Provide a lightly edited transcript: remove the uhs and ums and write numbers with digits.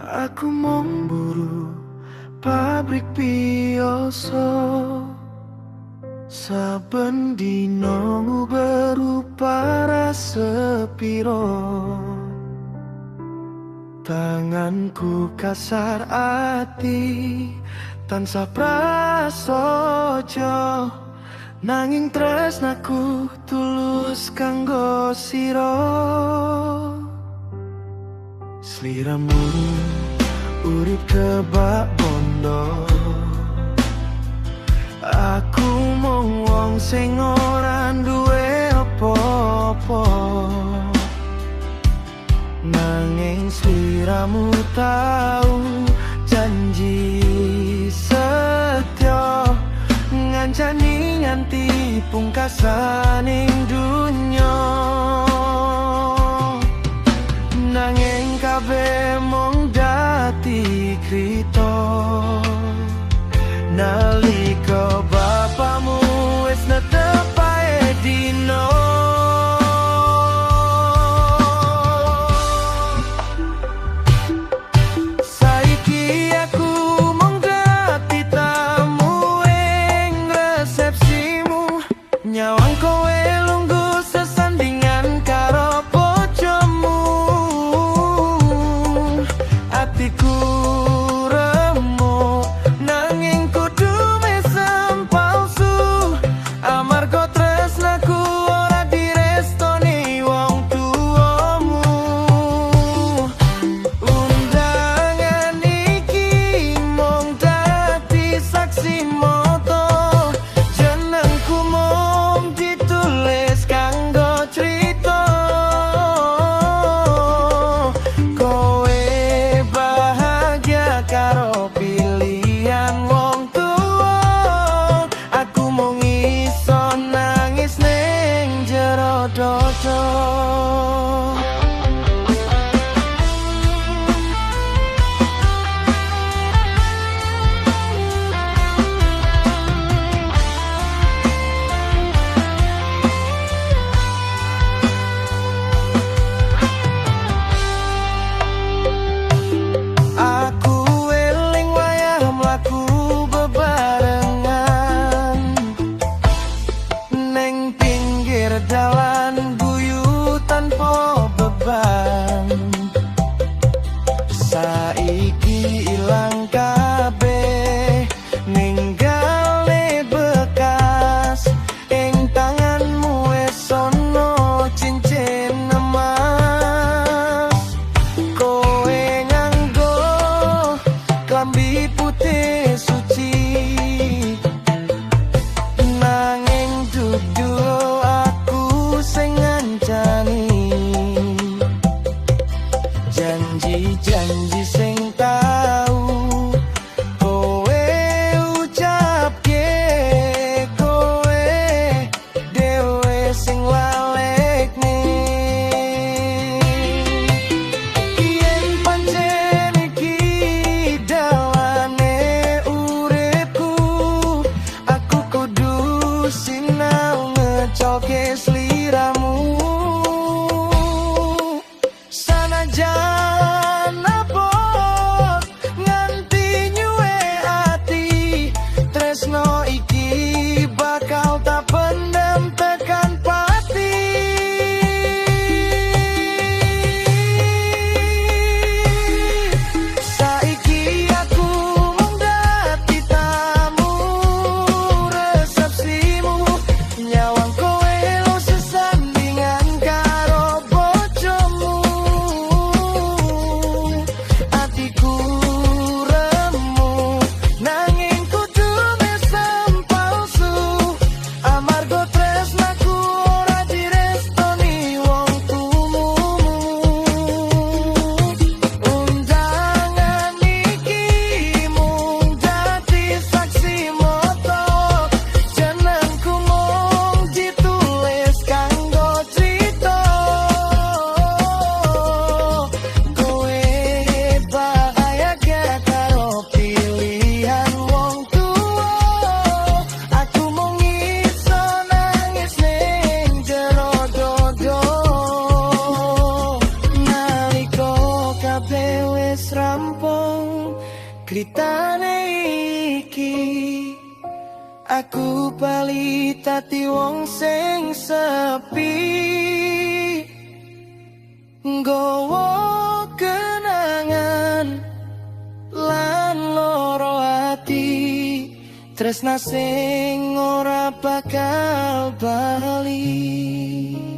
Aku mung buru pabrik biasa, saben dina berupa sepiro. Tanganku kasar ati tansah prasaja, nanging tresnaku tulus kanggo sira. Sliramu urip kebak bondo, aku mung wong sing ora duwe apa-apa. Nanging sliramu tau janji setya, ngancani nganti pungkasaning dunya. Nanging kabeh mung dadi krita, nalika bapamu wis netepae dino. Saiki aku mung dadi tamu ing resepsimu, nyawang kowe lungguh sesandingan karo bojomu. Atiku remuk nanging kudu mesem palsu, amarga tresnaku ora direstoni wong tuamu. Undangan iki mung dadi saksi moto, jenengku mung ditulis kanggo crita. Kowe bahagia karo pilihan wong tua, aku mung iso nangis ning jero dodo. Aku eling wayah mlaku bebarengan neng pinggir dalan, guyu tanpa beban. Saiki ilang kabeh ninggale bekas, ing tanganmu wis ana cincin emas. Kowe nganggo klambi putih suci, nanging dudu aku sing ngancani. Janji-janji sing tau kowe ucapke, kowe dhewe sing lalekne. Yen pancen iki dawane uripku, aku kudu sinau ngecoke sliramu. Sanajan apa Kritane iki aku bali tati wong sing sepi, nggawa kenangan lan loro ati, tresna sing ora bakal bali.